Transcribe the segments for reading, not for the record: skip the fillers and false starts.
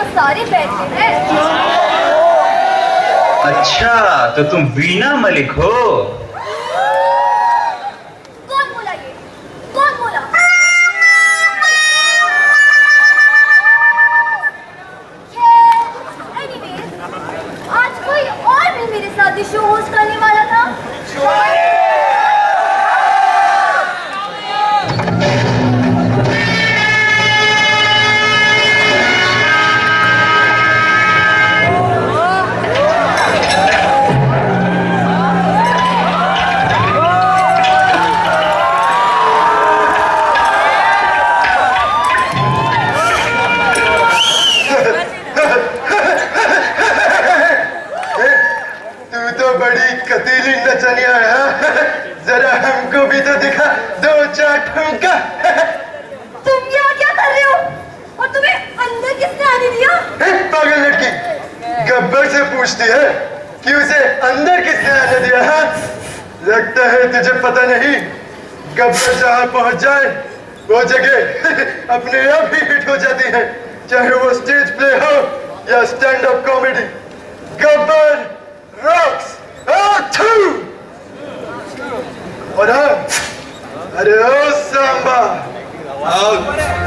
तो सारे बैठे हैं। अच्छा, तो तुम वीणा मलिक हो? कौन बोला ये? कौन बोला? Anyways, आज कोई और भी मेरे साथ शो होस्ट करने वाला था। जरा हमको भी तो दिखा दो चार ठुमका। तुम यहाँ क्या कर रहे हो? और तुम्हें अंदर किसने आने दिया? पागल लड़की, गब्बर से पूछती है कि उसे अंदर किसने आने दिया है? लगता है तुझे पता नहीं। गब्बर जहाँ पहुँच जाए वो जगह अपने आप ही हिट हो जाती है, चाहे वो स्टेज प्ले हो या stand up comedy. Gabbar rocks. और अरे ओ सांबा, आओ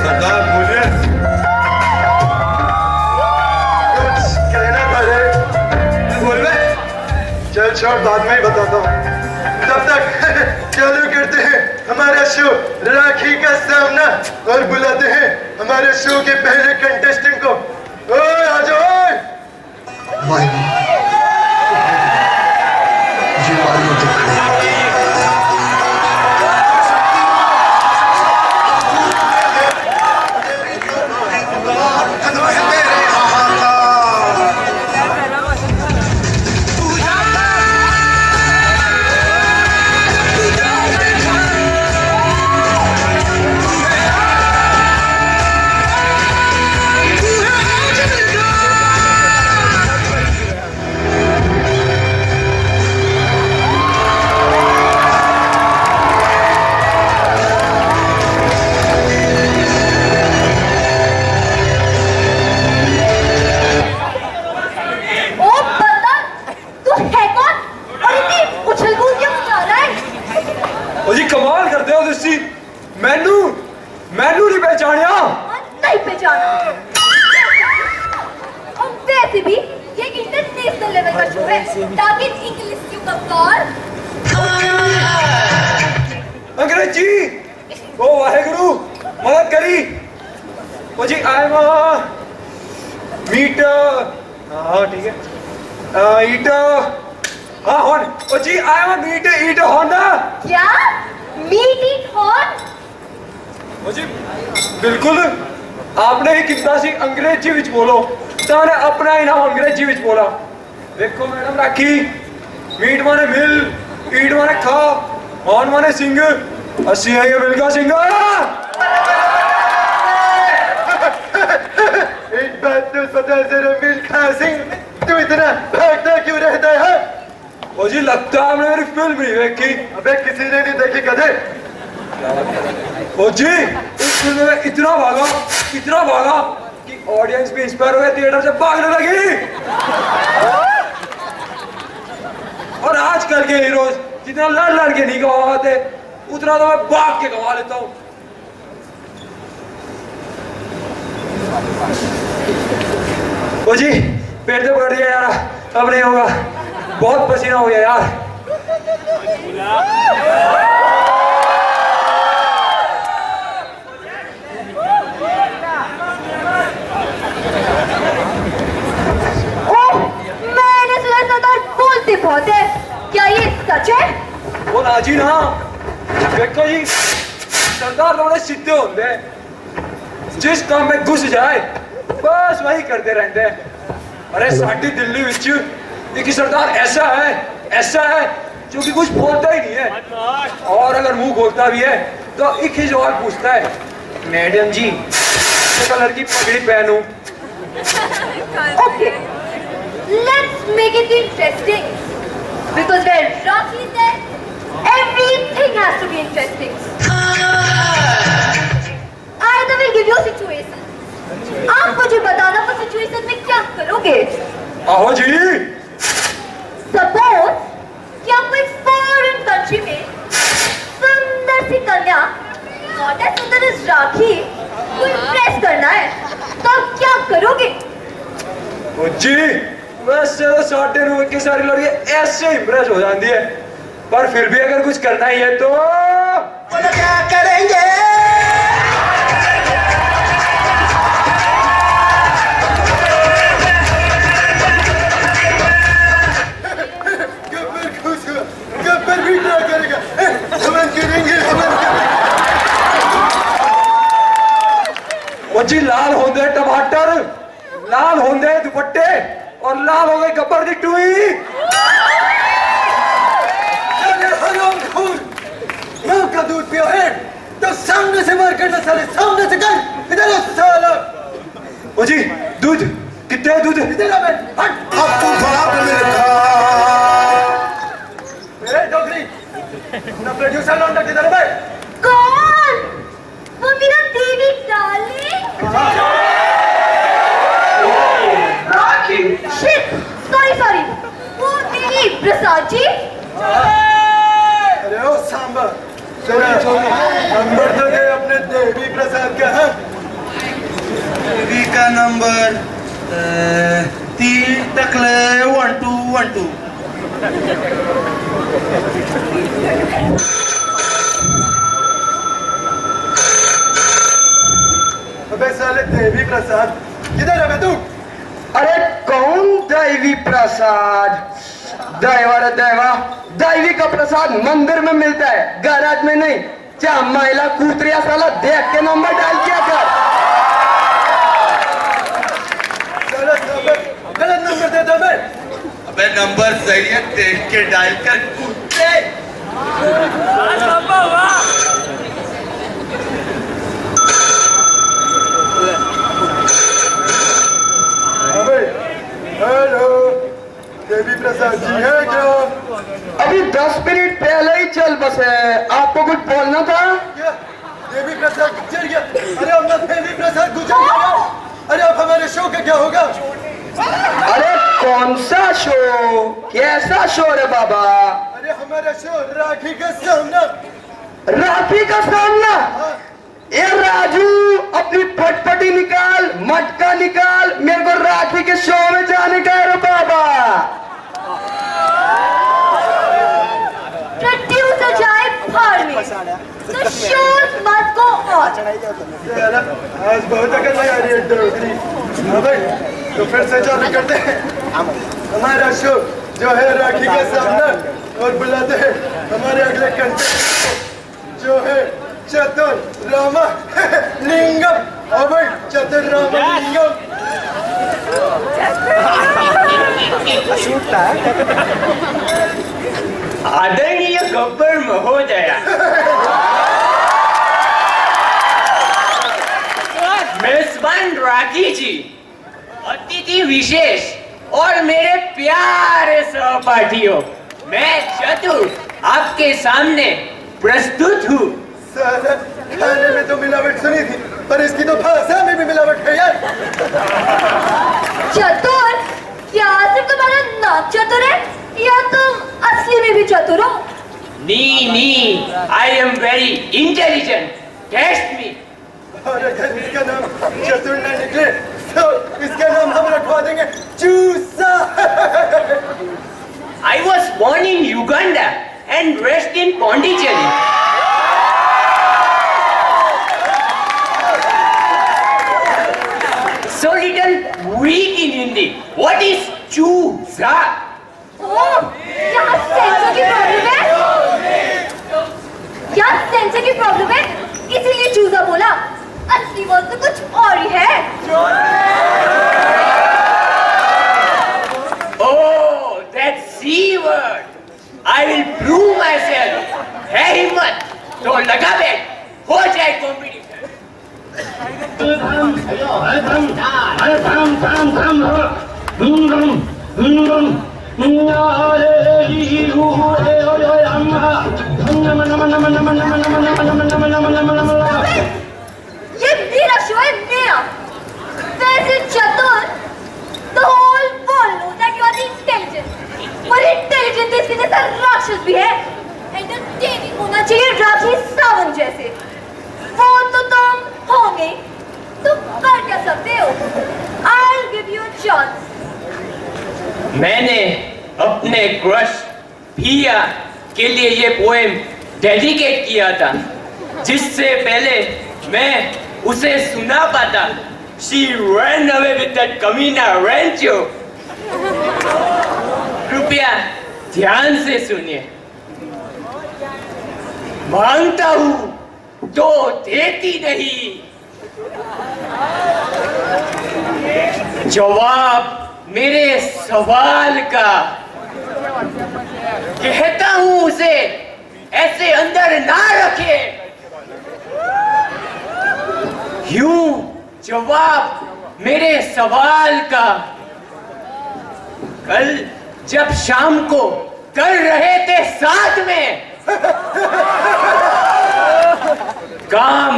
सरदार बोलिए। कुछ कहना था रे? बोल रहे? चल छोड़, बाद में ही बताता हूँ। तब तक चालू करते हैं हमारा शो राखी का सामना और बुलाते हैं हमारे शो के पहले कंटेस्टेंट को। ओए आ जाओ। मैनू नहीं पहचानिया? नहीं पहचाना। और वैसे भी ये इंटरनेशनल लेवल का शो है, ताकि इंग्लिश की कप्तान अंग्रेजी ओ वाहेगुरु मदद करी। ओ जी आई एम मीट। हाँ ठीक है। ईट हाँ हॉर्न। ओ जी I am meat eat horn. क्या? Meat eat horn? जी बिल्कुल, आपने ही कितना सी अंग्रेजी विच बोलो ताने अपना ही नाम अंग्रेजी विच बोला। देखो मैडम राखी, मीट माने मिल, ईट माने खा, हॉर्न माने सिंग। अस्सी है ये मिल का सिंग। एक बात तो पता जरा, मिल्खा सिंह तू इतना भागता क्यों रहता है? ओ जी लगता है आपने मेरी फिल्म नहीं देखी। अबे किसी ने नहीं देखी गधे। ओ जी इस फिल्म में इतना भागा कि ऑडियंस भी इंस्पायर हो गया, थिएटर से भागने लगी। और आजकल के हीरोज जितना लड़ के नहीं गवाते उतना तो मैं भाग के गवा लेता हूँ। ओ जी पेट तो बढ़ गया यार, अब नहीं होगा, बहुत पसीना हो गया यार। बहुत है, क्या ये सच है? वो नाजी ना, देखो जी सरदार थोड़े सीधे होते हैं, जिस काम में घुस जाए बस वही करते रहते हैं। अरे साड़ी दिल्ली विच एक सरदार ऐसा है जो कि कुछ बोलता ही नहीं है, और अगर मुंह खोलता भी है तो एक ही सवाल पूछता है, मैडम जी कलर की पगड़ी पहनूं? Okay, let's make it interesting. Because where Rocky is there, everything has to be interesting. I will give you a situation. आप मुझे बताना वो सिचुएशन आहो जी। सपोज कि आपको एक फॉरेन कंट्री में सुंदर सी कन्या गॉडेस सुंदर राखी को इम्प्रेस करना है, तो आप क्या करोगे? ओ जी वैसे तो साढ़े नौ की सारी लड़कियां ऐसे इम्प्रेस हो जाती है, पर फिर भी अगर कुछ करना ही है तो क्या करेंगे? गब्बर खुश हुआ, गब्बर भी क्या करेगा? हम करेंगे। वो जी लाल होंदे टमाटर, लाल होंदे दुपट्टे और लाल हो गए गब्बर दी टुई। माँ का दूध पियो है तो सामने से मार करना साले, सामने से कर इधर आ साला। ओ जी दूध कितने है दूध? इधर आ बे, हट। आपको बाप मिलता ए डोगरी अपना प्रोड्यूसर लौंडा किधर है बे? कौन? वो मेरा देवी डार्लिंग। शिट, सॉरी, वो देवी प्रसाद जी। अरे ओ सांबा, तेरा नंबर तो दे अपने देवी प्रसाद का। हाँ देवी का नंबर 3 टकले 1 2 1 2। अबे साले देवी प्रसाद किधर है बे तू? अरे कौन दैवी प्रसाद? दैवा रे दैवा, दैवी का प्रसाद मंदिर में मिलता है, गैराज में नहीं। क्या महिला कूतरिया साला देख के नंबर डायल किया कर। साला सांबा गलत नंबर दे दो बे। अबे नंबर सही है, देख के डायल कर कूदते। अबे हेलो देवी प्रसाद जी है क्या? अभी 10 मिनट पहले ही चल बसे, आपको कुछ बोलना था? क्या देवी प्रसाद गुजर गया? अरे अपना देवी प्रसाद गुजर गया। अरे अब हमारे शो का क्या होगा? अरे कौन सा शो, कैसा शो रे बाबा? अरे हमारा शो राखी का सामना। राखी का सामना? हाँ, ए राजू अपनी फटफटी निकाल, मटका निकाल, मेरे को राखी के शो में जाने का है रे बाबा। प्रोड्यूसर जाए भाड़ में, the shows must go on. साला, आज बहुत अकल लगा रही है डोगरी। हाँ भाई, तो फिर से चालू करते हैं हमारा शो जो है राखी का सामना, और बुलाते हैं हमारे अगले कंटेस्टेंट जो है चतुर रामा लिंगम। हाँ भाई चतुर रामा लिंगम। आदरणीय गब्बर महोदय, मेजबान राखी जी, अतिथि विशेष और मेरे प्यारे सहपाठियों, मैं चतुर आपके सामने प्रस्तुत हूँ। साला, खाने में तो मिलावट सुनी थी, पर इसकी तो भाषा में भी मिलावट है यार। चतुर? क्या सिर्फ तुम्हारा नाम चतुर है या तुम असली में भी चतुर हो? नी, I am very intelligent, test me. और अगर इसका नाम चतुर न निकले तो इसका नाम हम रखवा देंगे चूसा। I was born in Uganda and raised in Pondicherry. So little weak in Hindi. What is choosa? ओह, क्या सेंसर की प्रॉब्लम है? क्या सेंसर की प्रॉब्लम है? इसीलिए चूजा बोला। असली वर्ड तो कुछ और ही है। Oh, that C word. I will prove myself. है हिम्मत तो लगा बैठ, हो जाए कंपटीशन। ये मेरा शो है, मेरा। वैसे चतुर, the whole world knows that chance. मैंने अपने क्रश पिया के लिए ये पोएम डेडिकेट किया था, जिससे पहले मैं उसे सुना पाता She ran away with that कमीना रेंचो। कृपया ध्यान से सुनिए। मांगता हूं तो देती नहीं, जवाब मेरे सवाल का। कहता हूं उसे ऐसे अंदर ना रखे, यूं जवाब मेरे सवाल का। कल जब शाम को कर रहे थे साथ में काम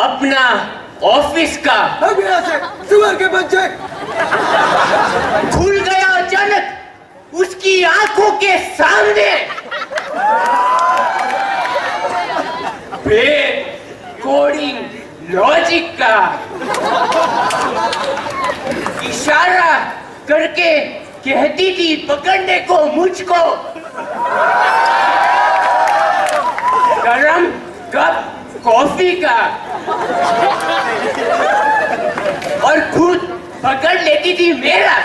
अपना ऑफिस का, सुअर के बच्चे खुल गया अचानक उसकी आंखों के सामने। कोडिंग लॉजिक का इशारा करके कहती थी पकड़ने को मुझको। गरम कप कॉफी का और खुद पकड़ लेती थी मेरा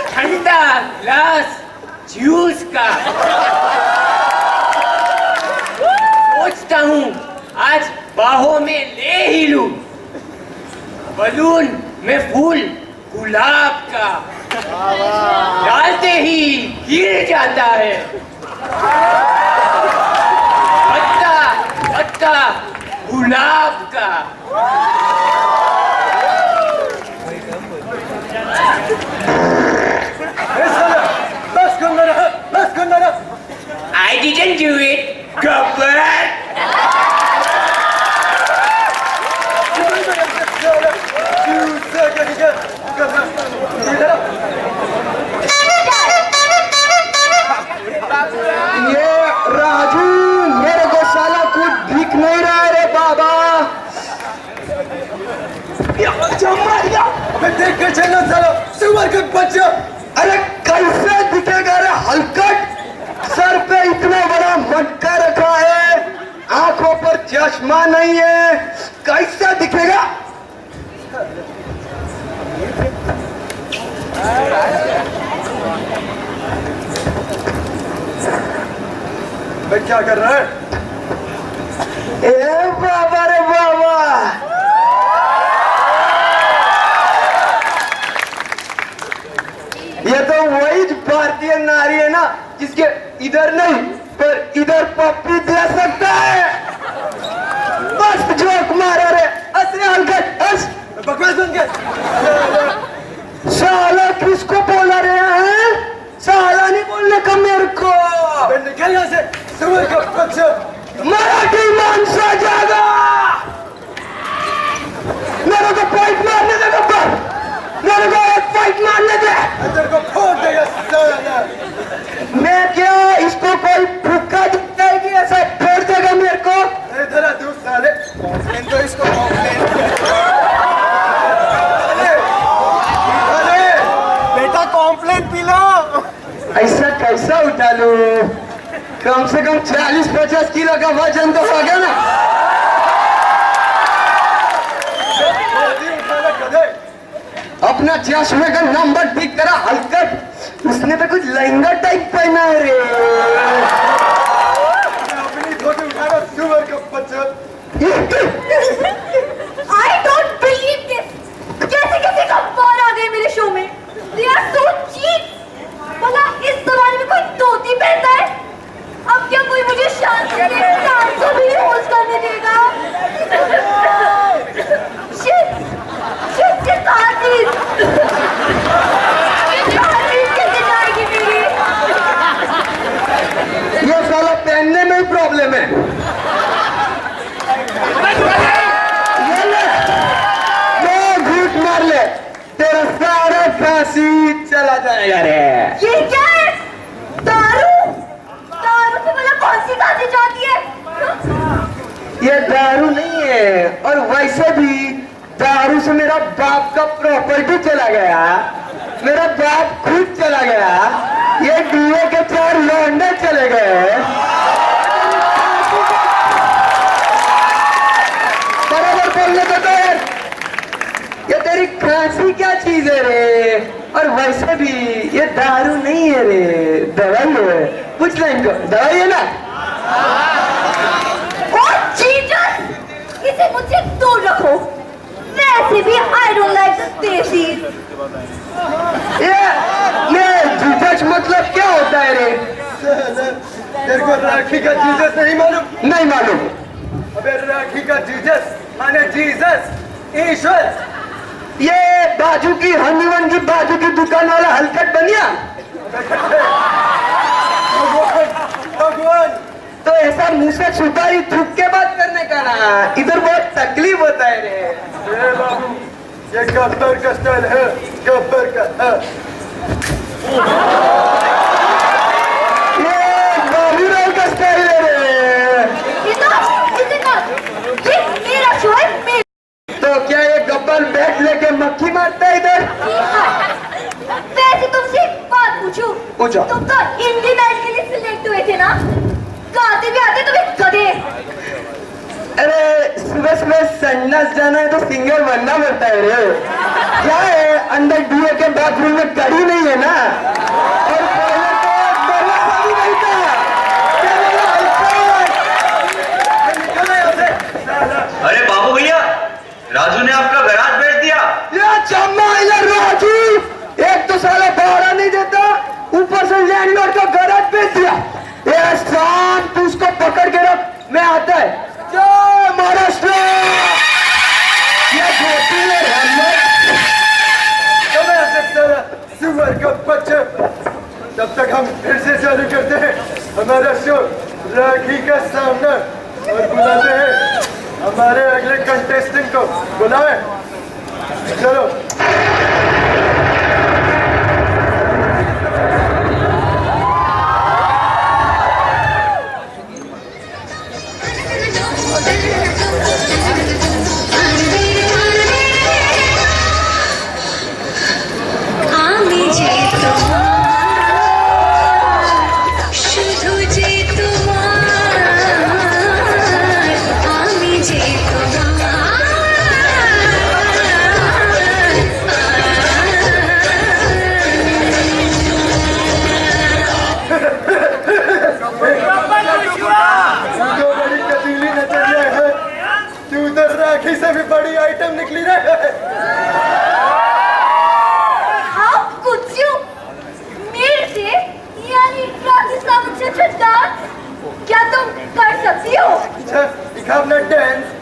ठंडा ग्लास जूस का। सोचता हूँ आज बाहों में ले ही लूं, बलून में फूल गुलाब का, डालते ही गिर जाता है पत्ता पत्ता गुलाब का। I didn't do it, Gabbar. ये राजू, मेरे को साला कुछ दिख नहीं रहा है रे बाबा। देख के चलना साला सुअर के बच्चा। अरे कैसे दिखेगा रे हलकट? सर पे इतना बड़ा मटका रखा है, आंखों पर चश्मा नहीं है, कैसा दिखेगा? मैं क्या कर रहा है? ए बाबा रे बाबा, ये तो वही भारतीय नारी है ना जिसके इधर नहीं पर इधर पप्पी दे सकता है। मस्त जोक मारा रे, असरे हलकट हंस। बकवास बन के साला किसको बोला रहे हैं? साला नहीं बोलने का मेरे को। निकल यहाँ से सुअर का बच्चा। मराठी मानसा जागा, मेरे को फाइट मारने दे गब्बर, मेरे को एक फाइट मारने दे। अंदर को फोड़ देगा साला। मैं क्या इसको कोई फुक्का दिखता है कि ऐसा फोड़ देगा मेरे को? इधर आ तू साले, इनको इसको बेटा कॉम्प्लेन पी लो। ऐसा कैसा उठा लो? कम से कम 40-50 किलो का वजन तो होगा ना। अपना चश्मे का नंबर ठीक करा हलकट, उसने तो कुछ लहंगा टाइप पहना है रे। अपनी धोती उठा लो सुअर का बच्चा। I don't believe this. कैसे कैसे गब्बर आ गए मेरे शो में? They are so cheap. भला इस जमाने में कोई धोती पहनता है? अब क्या कोई मुझे शांति से डांस को भी होस्ट करने देगा? Shit, shit के साथीज। साथीज कैसे जाएगी मेरी? ये साला पहनने में ही प्रॉब्लम है। ये ले, ये घूट मार ले, तेरा सारा फांसी चला जाएगा रे। ये क्या है? दारू? दारू से भला कौन सी खाती जाती है? ये दारू नहीं है, और वैसे भी दारू से मेरा बाप का प्रॉपर्टी चला गया, मेरा बाप खुद चला गया, ये डीए के 4 लौंडे चले गए। बराबर बोलने को तो यार, ये तेरी खांसी क्या चीज है रे? और वैसे भी ये दारू नहीं है रे, दवाई है। पूछ लो इनको, दवाई है ना? और जीसस, इसे मुझसे दूर रखो। वैसे भी I don't like the देसी। ये जीसस मतलब क्या होता है रे? तेरे को राखी का जीसस नहीं मालूम? नहीं मालूम। अबे राखी का जीसस माने जीसस, ईश्वर। ये बाजू की हनीवन की बाजू की दुकान वाला हलकट बनिया। भगवान तो ऐसा मुंह से सुपारी थूक के बात करने का ना, इधर बहुत तकलीफ होता है रे। ए बाबू, ये गब्बर का स्टाइल है, गब्बर का। ये बाबूराव का स्टाइल है रे। ये मेरा शो है, मेरा। तो क्या ये गब्बर बैट लेके मक्खी मारता है इधर? वैसे तुमसे एक बात पूछूं? पूछो। तुम तो हिंदी मैच के लिए सिलेक्ट हुए थे ना? गाते भी आते तुम्हें गधे। अरे सुबह सुबह संन्यास जाना है तो सिंगर बनना पड़ता है रे। क्या है, अंदर डीए के बाथरूम में कड़ी नहीं है ना, और पहले तो दरवाजा भी नहीं था। क्या बोला, अरे बाबू भैया, राजू ने आपका गराज बेच दिया। ये चम्मा ये राजू, एक तो साला भाड़ा नहीं देता, ऊपर से लैंडलॉर्ड का गराज बेच दिया। ये शाम तू उसको पकड़ के रख, मैं आता है। जय महाराष्ट्र। ये धोती और हेलमेट। सुअर का बच्चा। तब तक हम फिर से चालू करते हैं हमारा शो राखी का सामना, और बुलाते हैं हमारे अगले कंटेस्टेंट को। बुलाएं, चलो। राखी से भी बड़ी आइटम निकली रहे। आप कुछ मेरे से यानी राखी सावंत से छुटकारा क्या तुम कर सकती हो? अच्छा, दिखाओ अपना डांस।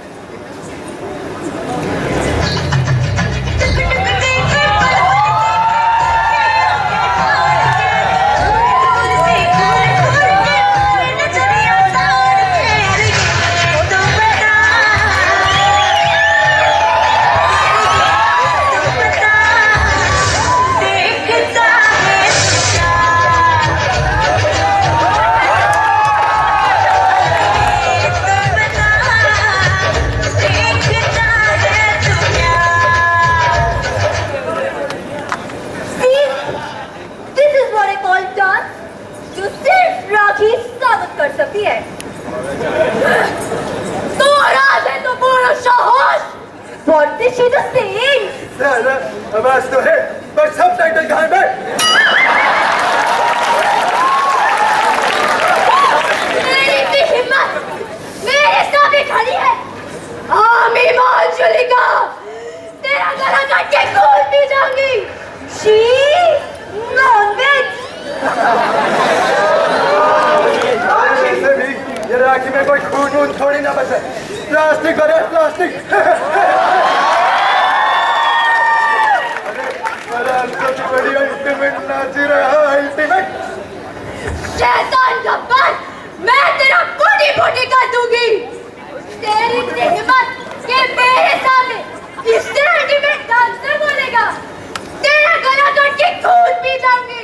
कर सकती है। तो राज है तो बोलो साहस। What is she saying? साला आवाज तो है, पर सबटाइटल कहाँ है? मेरी भी हिम्मत मेरे सामने खड़ी है। आमी मांजुलिका, तेरा गला काट के खून पी जाऊंगी। She non-veg। वैसे भी ये राखी में कोई खून वून थोड़ी ना बचे। प्लास्टिक भरे प्लास्टिक। अरे सबसे बड़ी अल्टीमेट नाची रहा अल्टीमेट। शैतान गब्बर, मैं तेरा बॉडी बॉडी कर दूंगी। तेरी इतनी हिम्मत कि मेरे सामने इस तरह में डांसर बोलेगा। तेरा गला काट के खून पी जाऊंगी।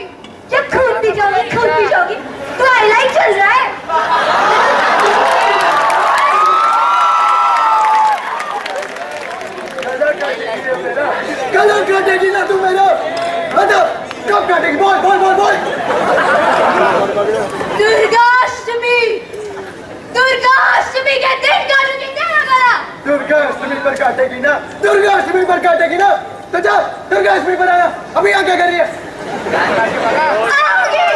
क्या खून पी जाओगी? खून पी जाओगी? ट्वाइलाइट चल रहा है। गला काटेगी ना तू मेरा? बता कब काटेगी? बोल बोल बोल बोल। दुर्गाष्टमी, दुर्गाष्टमी के दिन काटूंगी तेरा गला। दुर्गाष्टमी पर काटेगी ना? दुर्गाष्टमी पर काटेगी ना? तो जा दुर्गाष्टमी पर आना। अभी यहाँ क्या कर रही है? आऊंगी,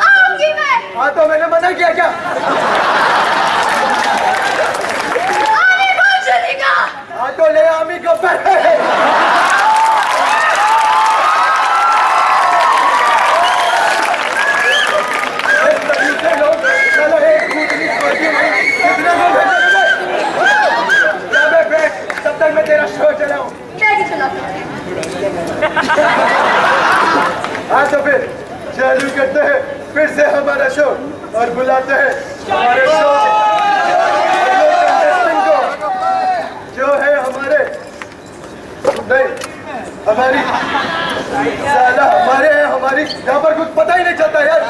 आऊंगी मैं। हाँ तो मैंने मना किया क्या? आने कौन चलेगा? हाँ तो ले आमी गब्बर। चलो एक कूदनी छोटी नहीं, कितने को भेजोगे? जा बे बैठ, तब तक मैं तेरा शो चलाऊं। मैं भी चला सकती हूँ। हाँ तो फिर चालू करते हैं फिर से हमारा शो और बुलाते हैं हमारे शो को, जो है हमारे नहीं हमारी साला हमारे हमारी यहाँ पर कुछ पता ही नहीं चलता यार।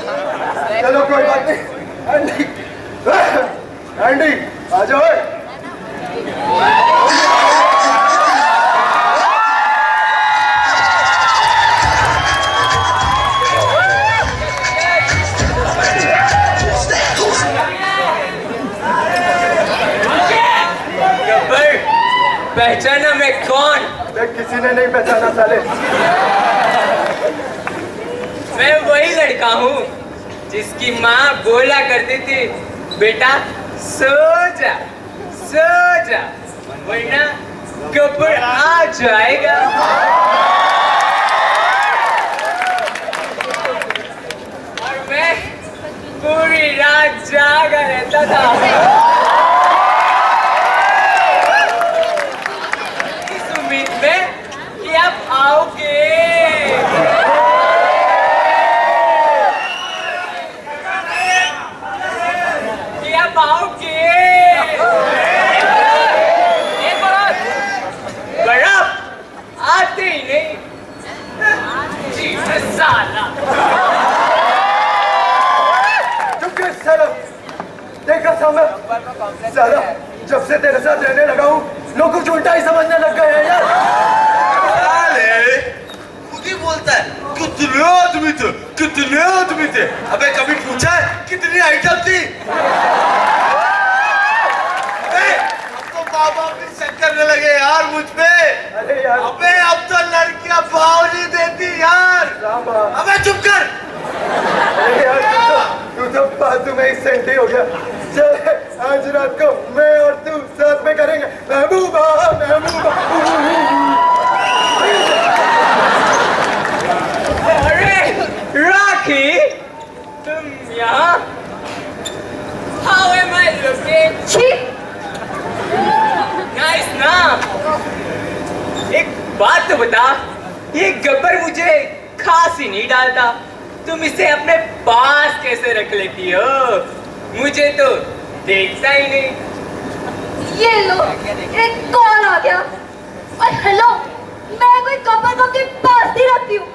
चलो कोई बात नहीं। एंडी एंडी आ जाओ। पहचाना मैं कौन? किसी ने नहीं पहचाना साले। मैं वही लड़का हूँ जिसकी माँ बोला करती थी बेटा सो जा वरना गब्बर आ जाएगा। और मैं पूरी रात जागा रहता था इस उम्मीद में कि आप आओगे। आते ही नहीं साला। चुप कर साला। देखा सामने साला, जब से तेरे साथ रहने लगा हूँ लोग कुछ उल्टा ही समझने लग गए हैं यार। साले खुद ही बोलता है कितने आदमी थे। अबे कभी पूछा है कितनी आइटम थी? बाबा भी शक करने लगे यार मुझ पे। अरे यार अबे अब तो लड़कियां भाव नहीं देती यार। अबे चुप कर। अरे यार तू तो फालतू में ही सेंटी हो गया। चल आज रात को मैं और तू साथ में करेंगे महबूबा महबूबा। अरे राखी तुम यहाँ? How am I looking? Nice ना। एक बात तो बता, ये गब्बर मुझे खास ही नहीं डालता, तुम इसे अपने पास कैसे रख लेती हो? मुझे तो देखता ही नहीं। ये लो एक कॉल आ गया। और हेलो, मैं कोई गब्बर को अपने पास ही रखती हूँ।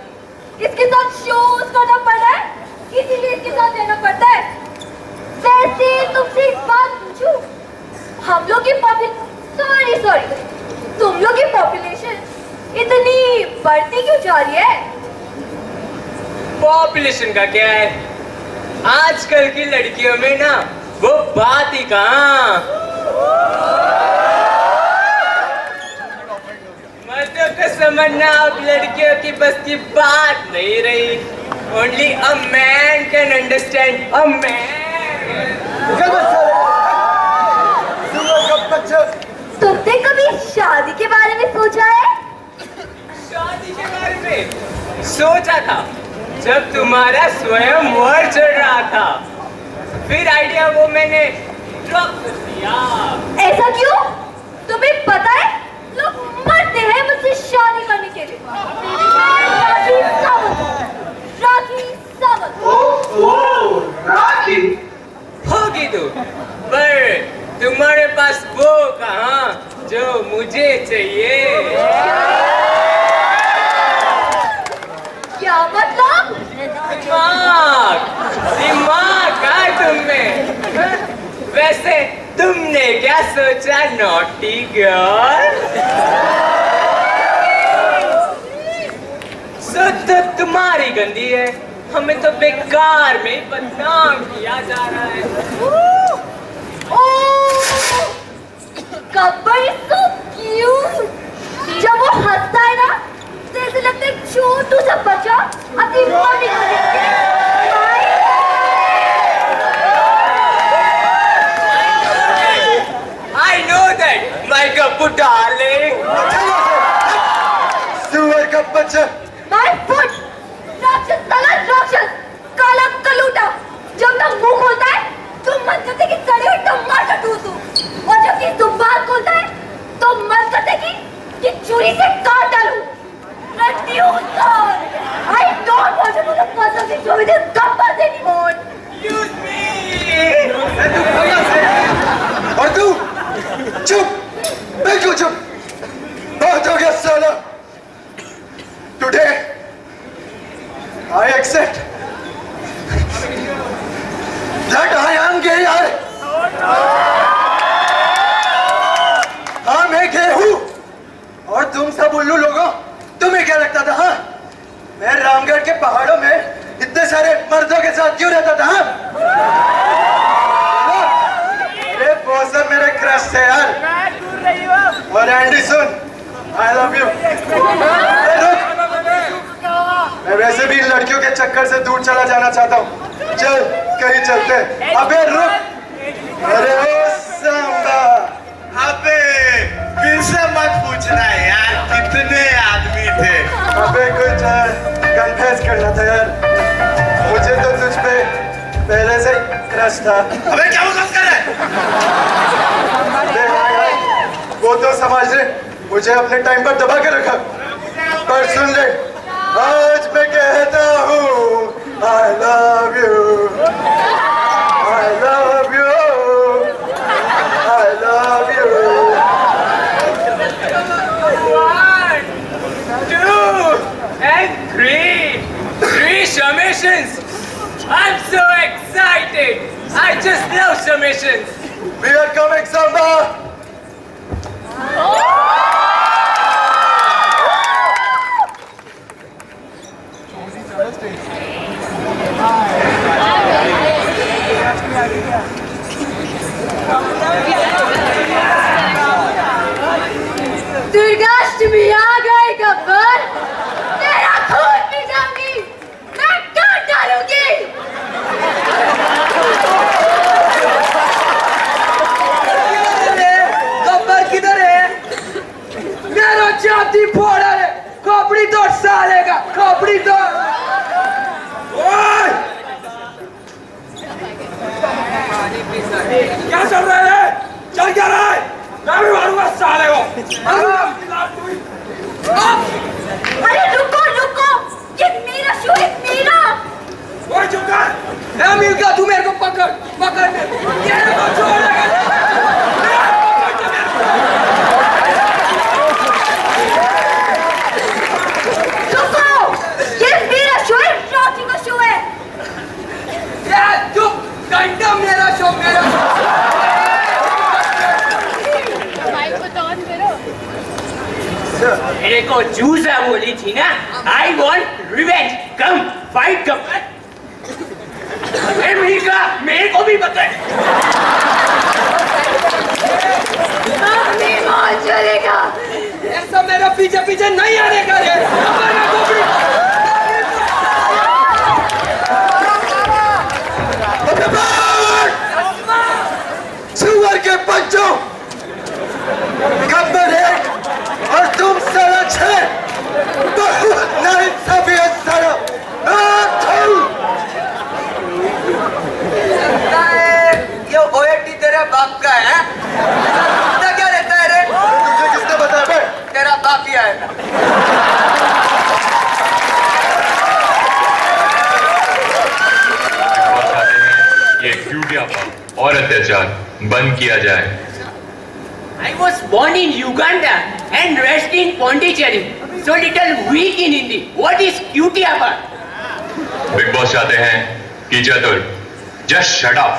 इसके साथ शोज करना पड़ता है, इसीलिए इसके साथ रहना पड़ता है। वैसे तुमसे एक बात पूछूं, हम लोग की सॉरी तुम लोग की पॉपुलेशन इतनी बढ़ती क्यों जा रही है? पॉपुलेशन का क्या है, आजकल की लड़कियों में ना वो बात ही कहाँ। मर्दों को समझना अब लड़कियों की बस की बात नहीं रही। Only a man can understand a man. तुमने कभी शादी के बारे में सोचा है? शादी के बारे में सोचा था जब तुम्हारा स्वयंवर चल रहा था, फिर आइडिया वो मैंने ड्रॉप कर दिया। ऐसा क्यों? तुम्हें पता है लोग मरते हैं मुझसे शादी करने के लिए। राखी होगी तो, पर तुम्हारे पास वो कहाँ जो मुझे चाहिए। क्या मतलब? दिमाग है तुम में। वैसे तुमने क्या सोचा नॉटी गर्ल? ही गंदी है, हमें तो बेकार में बदनाम किया जा रहा है। Gabbar is so cute. जब वो हंसता है ना तो ऐसे लगता है छोटू सा बच्चा अपनी मम्मी को देख के I know that, my Gabbu darling. सुअर का बच्चा। My foot! राक्षस साला राक्षस! काला कलूटा! जब तक मुंह खोलता है तो मन करते कि सड़े हुए टमाटर टूटूं, और जब ये तुम बात खोलता है तो मन करते कि छुरी से काट डालूं। Refuse! I don't want to do the puzzle show with this Gabbars anymore. Excuse me. और तू चुप, बिल्कुल चुप। बहुत हो गया साला। Today, I accept that I am gay यार। हाँ मैं gay हूँ। और तुम सब उल्लू लोगों, तुम्हें क्या लगता था? हाँ, मैं रामगढ़ के पहाड़ों में इतने सारे मर्दों के साथ क्यों रहता था? हाँ, अरे वो सब मेरे क्रश थे यार। और Andy soon, I love you। रुक, मैं वैसे भी इन लड़कियों के चक्कर से दूर चला जाना चाहता हूँ। चल कहीं चलते हैं। अबे रुक, अरे ओ सांबा। अबे फिर से मत पूछना यार, कितने आदमी थे? अबे कुछ कन्फेस करना था यार, मुझे तो तुझ पे पहले से क्रश था। अबे क्या बकवास कर रहा है? अबे हाँ यार, वो तो समझ ले, मुझे अपने टाइम पर दबा के रखा। पर सुन ले, आज मैं कहता हूँ I love you, I love you, I love you। 1, 2, and 3. 3 submissions. I'm so excited. I just love submissions. We are coming, Samba। Durgashtami आ गई गब्बर, तेरा खून पी जाऊंगी, मैं काट डालूंगी। गब्बर किधर है? मेरा छाती फोड़ा है, खोपड़ी तोड़ साले का, खोपड़ी तोड़। ओए! क्या चल रहा है? चल क्या रहा है? मैं भी मारूंगा साले को। अरे रुको रुको, ये मेरा शो है, मेरा। ओए चुप कर। ए मिलका, तू मेरे को पकड़, पकड़ मेरे को छोड़। रुको, ये मेरा शो है, रॉकी का शो है। ए चुप, घंटा मेरा शो, मेरा शो। मेरे को चूजा बोली थी ना, I want revenge. Come fight Gabbar. अरे मीका, मेरे को भी पकड़। नहीं मान चलेगा। ऐसा मेरा पीछे पीछे नहीं आने का रे। वरना खोपड़ी। सुअर के बच्चों, गब्बर एक और तुम साला 6। बहुत नाइंसाफी है साला। लगता है ये ओएटी तेरे बाप का है? इतना क्या रहता है रे? तुझे किसने बताया बे? तेरा बाप ही आएगा। ये क्यूटिया और अत्याचार बंद किया जाए। I was born in Uganda and raised in Pondicherry, so little weak in Hindi. What is cutie about? Big boss चाहते हैं कि चतुर जस्ट शट अप।